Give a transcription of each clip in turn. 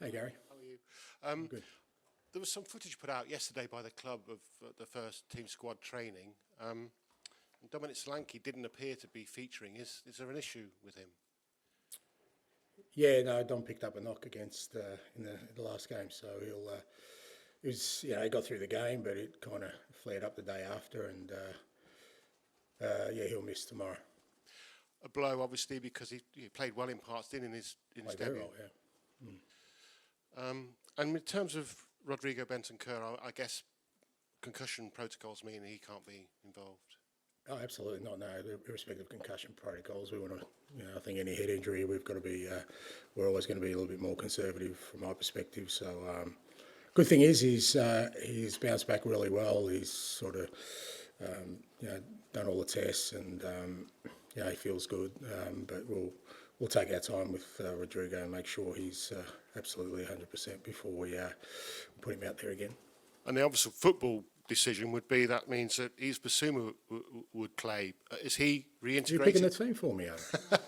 Hey, Gary. How are you? Good. There was some footage put out yesterday by the club of the first team squad training. Dominic Solanke didn't appear to be featuring. Is there an issue with him? Yeah, no, Dom picked up a knock against in the last game, so he got through the game, but it kind of flared up the day after, and he'll miss tomorrow. A blow, obviously, because he played well in parts, didn't in his Played debut. very well, yeah. And in terms of Rodrigo Bentancur, I guess concussion protocols mean he can't be involved. Oh, absolutely not. No, irrespective of concussion protocols, we want to. I think any head injury, we've got to be. We're always going to be a little bit more conservative from my perspective. So, good thing is he's bounced back really well. He's sort of, done all the tests, and he feels good. But we'll take our time with Rodrigo and make sure he's absolutely 100% before we put him out there again. And the obvious football decision would be that means that Yves Bissouma would play. Is he reintegrated? You're picking the team for me, aren't you?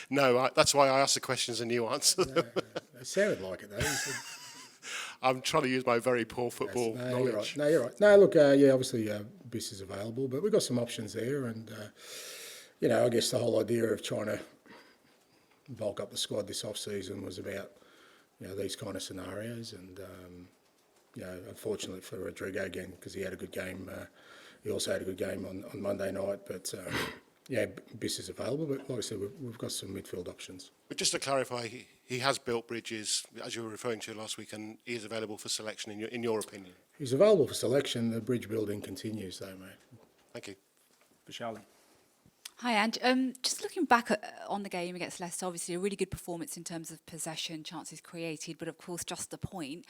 No, that's why I asked the questions and you answered them. It sounded like it, though. I'm trying to use my very poor football knowledge. You're right. No, look, obviously Biss is available, but we've got some options there, and I guess the whole idea of trying to bulk up the squad this off-season was about these kind of scenarios, and unfortunately for Rodrigo again, because he had a good game. He also had a good game on Monday night, but Biss is available. But like I said, we've got some midfield options. But just to clarify, he has built bridges, as you were referring to last week, and he is available for selection in your opinion. He's available for selection. The bridge building continues, though, mate. Thank you. For Charlie. Hi, Ange. Just looking back on the game against Leicester, obviously a really good performance in terms of possession, chances created, but of course just the point.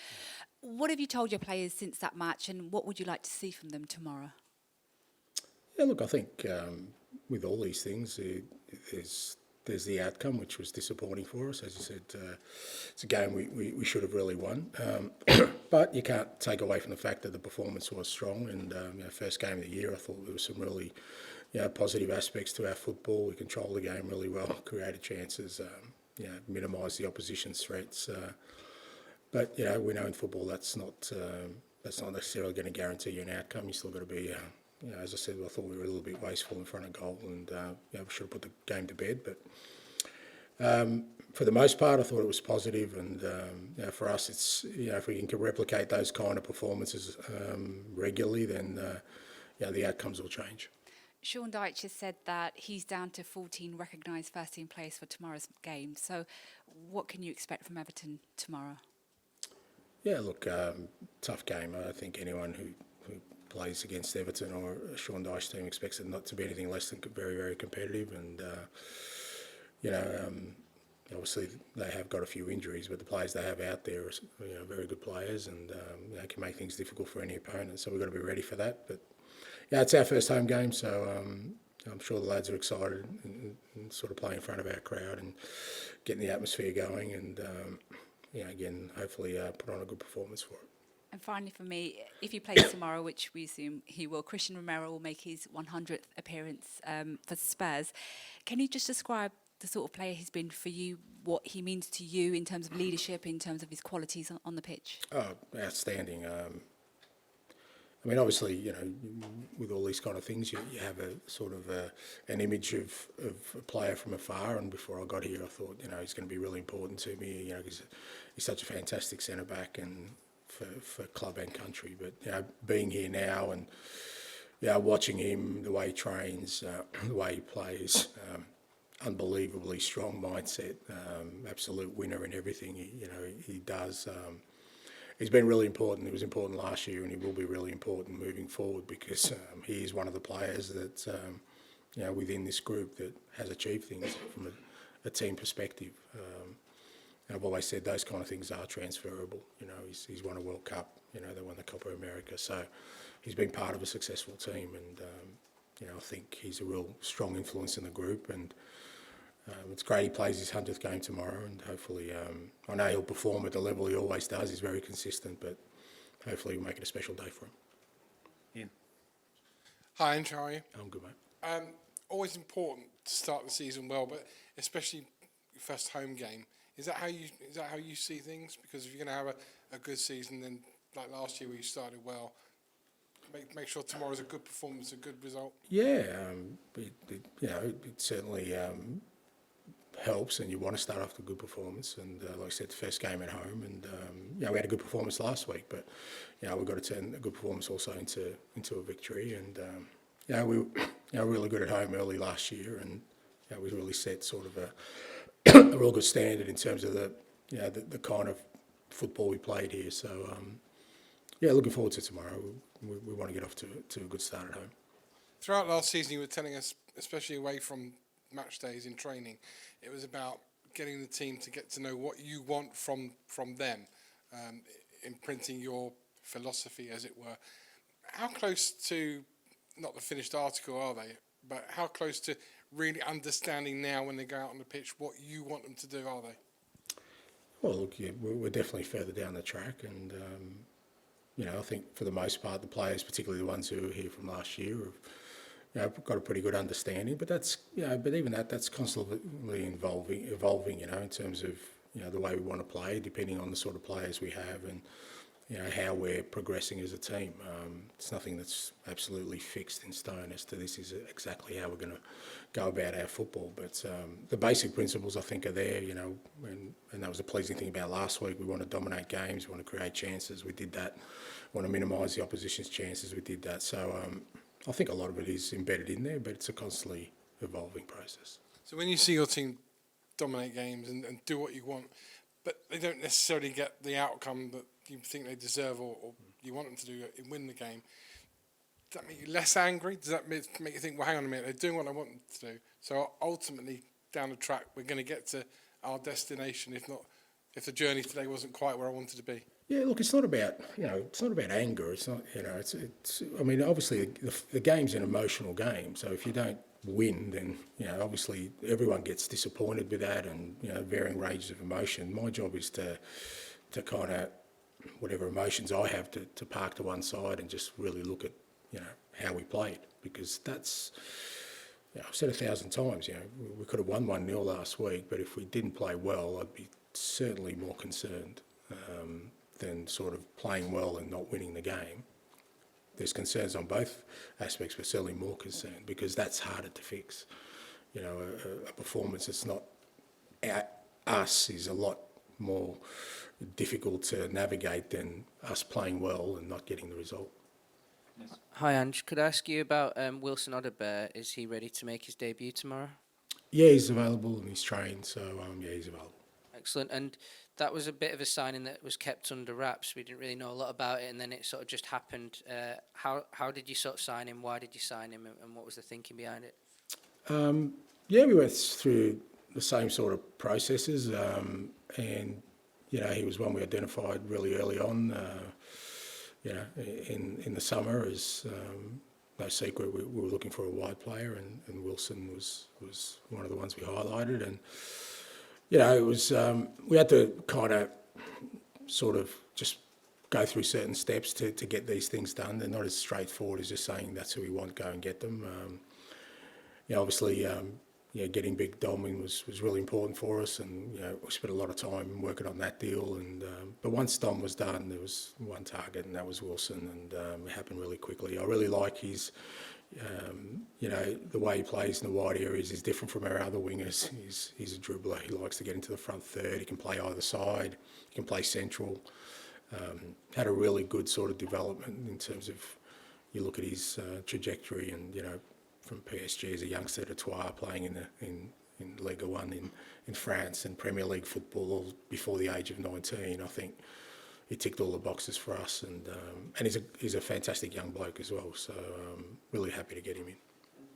What have you told your players since that match, and what would you like to see from them tomorrow? Yeah, look, I think with all these things, there's the outcome, which was disappointing for us. As you said, it's a game we should have really won. But you can't take away from the fact that the performance was strong. And first game of the year, I thought there was some really positive aspects to our football. We controlled the game really well, created chances, minimised the opposition's threats. But we know in football that's not necessarily going to guarantee you an outcome. You still got to be. As I said, I thought we were a little bit wasteful in front of goal, and we should have put the game to bed. But for the most part, I thought it was positive, and for us, it's if we can replicate those kind of performances regularly, then the outcomes will change. Sean Dyche has said that he's down to 14 recognised first-team players for tomorrow's game. So, what can you expect from Everton tomorrow? Yeah, look, tough game. I don't think anyone who plays against Everton or Sean Dyche team expects it not to be anything less than very, very competitive. And, obviously they have got a few injuries, but the players they have out there are very good players, and can make things difficult for any opponent. So we've got to be ready for that. But, it's our first home game, so I'm sure the lads are excited and sort of playing in front of our crowd and getting the atmosphere going, and, again, hopefully put on a good performance for it. And finally for me, if he plays tomorrow, which we assume he will, Christian Romero will make his 100th appearance for Spurs. Can you just describe the sort of player he's been for you, what he means to you in terms of leadership, in terms of his qualities on the pitch? Oh, outstanding. Obviously, with all these kind of things, you have a sort of an image of a player from afar. And before I got here, I thought, he's going to be really important to me. Because he's such a fantastic centre back and for club and country. But being here now and watching him, the way he trains, the way he plays, unbelievably strong mindset, absolute winner in everything. He does. He's been really important. He was important last year, and he will be really important moving forward, because he is one of the players that within this group that has achieved things from a team perspective. I've always said those kind of things are transferable. He's won a World Cup. They won the Copa America, so he's been part of a successful team, and I think he's a real strong influence in the group. And it's great he plays his 100th game tomorrow, and hopefully, I know he'll perform at the level he always does. He's very consistent, but hopefully we'll make it a special day for him. Ian. Hi, Ange, how are you? I'm good, mate. Always important to start the season well, but especially your first home game. Is that how you see things? Because if you're going to have a good season, then like last year where you started well, make sure tomorrow's a good performance, a good result. Yeah, it certainly helps, and you want to start off with a good performance. And like I said, the first game at home, and we had a good performance last week, but we've got to turn a good performance also into a victory. And we were really good at home early last year, and we really set sort of a real good standard in terms of the kind of football we played here. So looking forward to tomorrow. We want to get off to a good start at home. Throughout last season, you were telling us, especially away from match days in training, it was about getting the team to get to know what you want from them, imprinting your philosophy, as it were. How close to, not the finished article are they, but how close to really understanding now when they go out on the pitch what you want them to do are they? Well, look, we're definitely further down the track, and I think for the most part, the players, particularly the ones who were here from last year, have got a pretty good understanding. But that's but even that's constantly evolving. In terms of the way we want to play, depending on the sort of players we have, and how we're progressing as a team. It's nothing that's absolutely fixed in stone as to this is exactly how we're going to go about our football. But the basic principles, I think, are there, and that was a pleasing thing about last week. We want to dominate games, we want to create chances, we did that. We want to minimise the opposition's chances, we did that. So I think a lot of it is embedded in there, but it's a constantly evolving process. So when you see your team dominate games and do what you want, but they don't necessarily get the outcome that you think they deserve or you want them to do and win the game, does that make you less angry? Does that make you think, well, hang on a minute, they're doing what I want them to do? So ultimately, down the track, we're going to get to our destination, if the journey today wasn't quite where I wanted to be. Yeah, look, it's not about anger. It's not it's. I mean, obviously the game's an emotional game. So if you don't win, then obviously everyone gets disappointed with that, and varying ranges of emotion. My job is to kind of whatever emotions I have to park to one side and just really look at how we played, because that's I've said 1,000 times. We could have won 1-0 last week, but if we didn't play well, I'd be certainly more concerned than sort of playing well and not winning the game. There's concerns on both aspects, but certainly more concerned because that's harder to fix. A performance that's not us is a lot more difficult to navigate than us playing well and not getting the result. Hi, Ange. Could I ask you about Wilson Odobert? Is he ready to make his debut tomorrow? Yeah, he's available and he's trained, so he's available. Excellent. And that was a bit of a signing that was kept under wraps. We didn't really know a lot about it, and then it sort of just happened. How did you sort of sign him? Why did you sign him, and what was the thinking behind it? We went through the same sort of processes, and he was one we identified really early on. In the summer, as no secret, we were looking for a wide player, and Wilson was one of the ones we highlighted, and it was we had to kind of sort of just go through certain steps to get these things done. They're not as straightforward as just saying that's who we want, go and get them. Obviously, getting Big Dom in was really important for us, and we spent a lot of time working on that deal. And but once Dom was done, there was one target, and that was Wilson, and it happened really quickly. I really like his, the way he plays in the wide areas is different from our other wingers. He's a dribbler. He likes to get into the front third. He can play either side. He can play central. Had a really good sort of development in terms of you look at his trajectory, and from PSG as a youngster to Troyes, playing in Ligue 1 in France and Premier League football before the age of 19. I think he ticked all the boxes for us, and he's a fantastic young bloke as well. So really happy to get him in.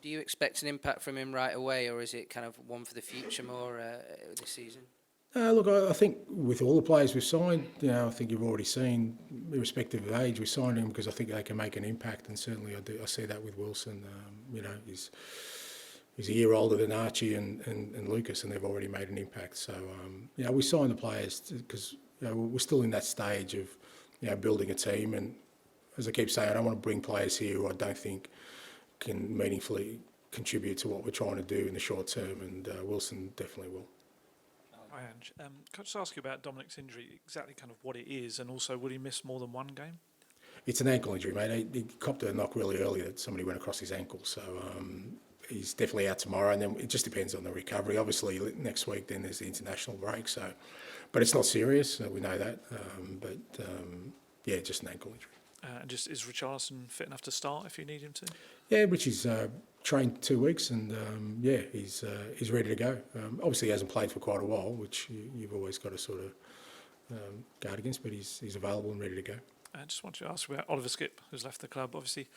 Do you expect an impact from him right away, or is it kind of one for the future more this season? Look, I think with all the players we've signed, I think you've already seen, irrespective of age, we signed him because I think they can make an impact, and certainly I see that with Wilson. He's a year older than Archie and Lucas, and they've already made an impact. So, we signed the players because we're still in that stage of building a team, and as I keep saying, I don't want to bring players here who I don't think can meaningfully contribute to what we're trying to do in the short term, and Wilson definitely will. Hi, Ange. Can I just ask you about Dominic's injury, exactly kind of what it is, and also will he miss more than one game? It's an ankle injury, mate. He copped a knock really early that somebody went across his ankle, so he's definitely out tomorrow, and then it just depends on the recovery. Obviously, next week then there's the international break, so, but it's not serious, we know that. Yeah, just an ankle injury. And just is Richarlison fit enough to start if you need him to? Yeah, Richie's trained 2 weeks, and yeah, he's ready to go. Obviously, he hasn't played for quite a while, which you've always got to sort of guard against, but he's available and ready to go. I just want to ask about Oliver Skipp, who's left the club. Obviously,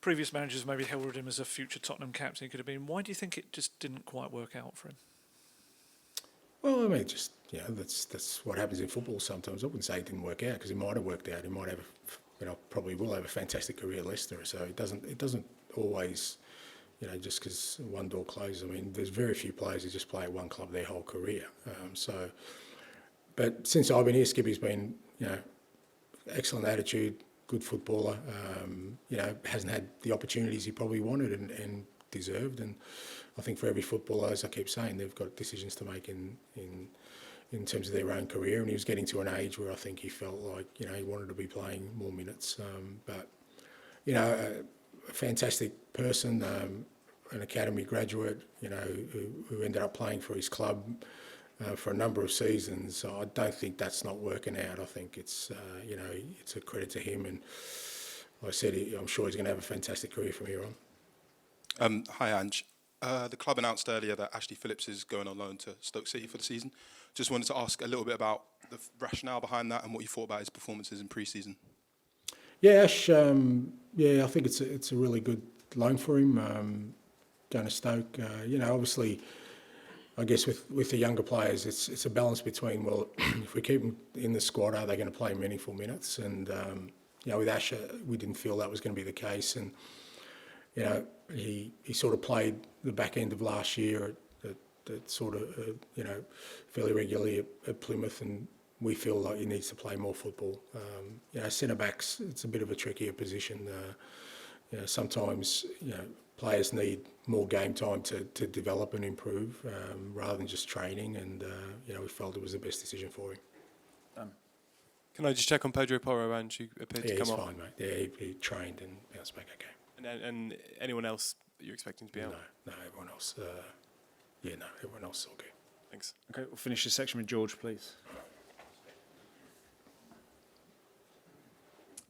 previous managers maybe heralded him as a future Tottenham captain he could have been. Why do you think it just didn't quite work out for him? Well, I mean, just that's what happens in football sometimes. I wouldn't say it didn't work out because he might have worked out. He might have, probably will have a fantastic career at Leicester. So it doesn't always, just because one door closes. I mean, there's very few players who just play at one club their whole career. But since I've been here, Skippy's been, excellent attitude, good footballer. Hasn't had the opportunities he probably wanted and deserved. And I think for every footballer, as I keep saying, they've got decisions to make in terms of their own career. And he was getting to an age where I think he felt like, he wanted to be playing more minutes. But a fantastic person, an academy graduate, who ended up playing for his club for a number of seasons. So I don't think that's not working out. I think it's, it's a credit to him. And like I said, I'm sure he's going to have a fantastic career from here on. Hi, Ange. The club announced earlier that Ashley Phillips is going on loan to Stoke City for the season. Just wanted to ask a little bit about the rationale behind that and what you thought about his performances in pre-season. Yeah, Ash. I think it's a really good loan for him. Going to Stoke. Obviously, I guess with the younger players, it's a balance between, well, if we keep them in the squad, are they going to play meaningful minutes? And with Ash, we didn't feel that was going to be the case. And he sort of played the back end of last year at sort of fairly regularly at Plymouth, and we feel like he needs to play more football. Centre backs, it's a bit of a trickier position. Sometimes players need more game time to develop and improve rather than just training, and we felt it was the best decision for him. Can I just check on Pedro Porro, and who appeared to come off? Yeah, he's fine, mate. Yeah, he trained and bounced back okay. And anyone else that you're expecting to be out? No, everyone else. Everyone else is all good. Thanks. Okay, we'll finish this section with George, please.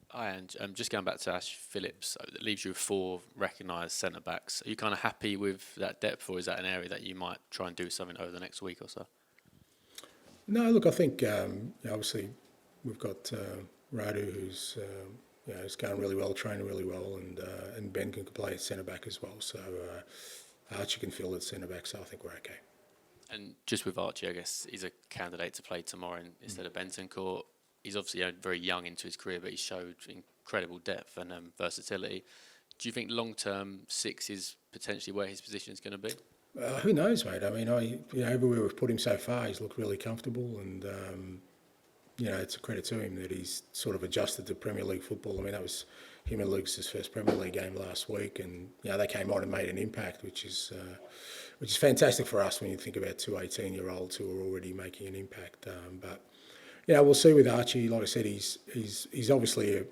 Hi, Ange. Just going back to Ash Phillips, that leaves you with 4 recognised centre-backs. Are you kind of happy with that depth, or is that an area that you might try and do something over the next week or so? No, look, I think obviously we've got Radu, who's is going really well, training really well, and Ben can play centre-back as well. So Archie can fill at centre-back, so I think we're okay. And just with Archie, I guess he's a candidate to play tomorrow instead of Bentancur. He's obviously very young into his career, but he showed incredible depth and versatility. Do you think long-term 6 is potentially where his position is going to be? Who knows, mate? I mean, everywhere we've put him so far, he's looked really comfortable, and it's a credit to him that he's sort of adjusted to Premier League football. I mean, that was him and Lucas's first Premier League game last week, and they came on and made an impact, which is fantastic for us when you think about 2 18-year-olds who are already making an impact. But we'll see with Archie. Like I said, he's obviously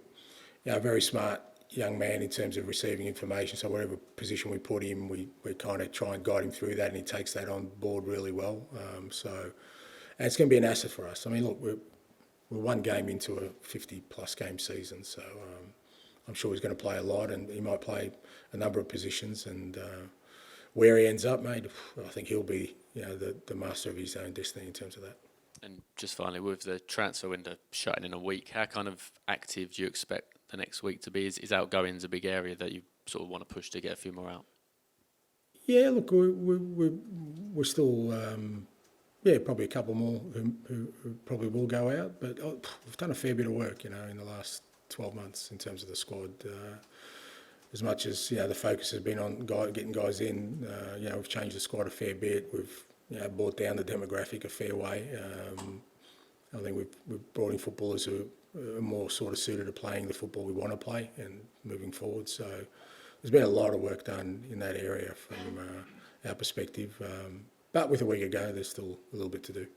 a very smart young man in terms of receiving information. So whatever position we put him, we kind of try and guide him through that, and he takes that on board really well. And it's going to be an asset for us. I mean, look, we're one game into a 50-plus game season, so I'm sure he's going to play a lot, and he might play a number of positions. And where he ends up, mate, I think he'll be the master of his own destiny in terms of that. And just finally, with the transfer window shutting in a week, how kind of active do you expect the next week to be? Is outgoings a big area that you sort of want to push to get a few more out? Yeah, look, we're still, probably a couple more who probably will go out, but we've done a fair bit of work, in the last 12 months in terms of the squad. As much as, the focus has been on getting guys in, we've changed the squad a fair bit. We've brought down the demographic a fair way. I think we've brought in footballers who are more sort of suited to playing the football we want to play and moving forward. So there's been a lot of work done in that area from our perspective. But with a week ago, there's still a little bit to do.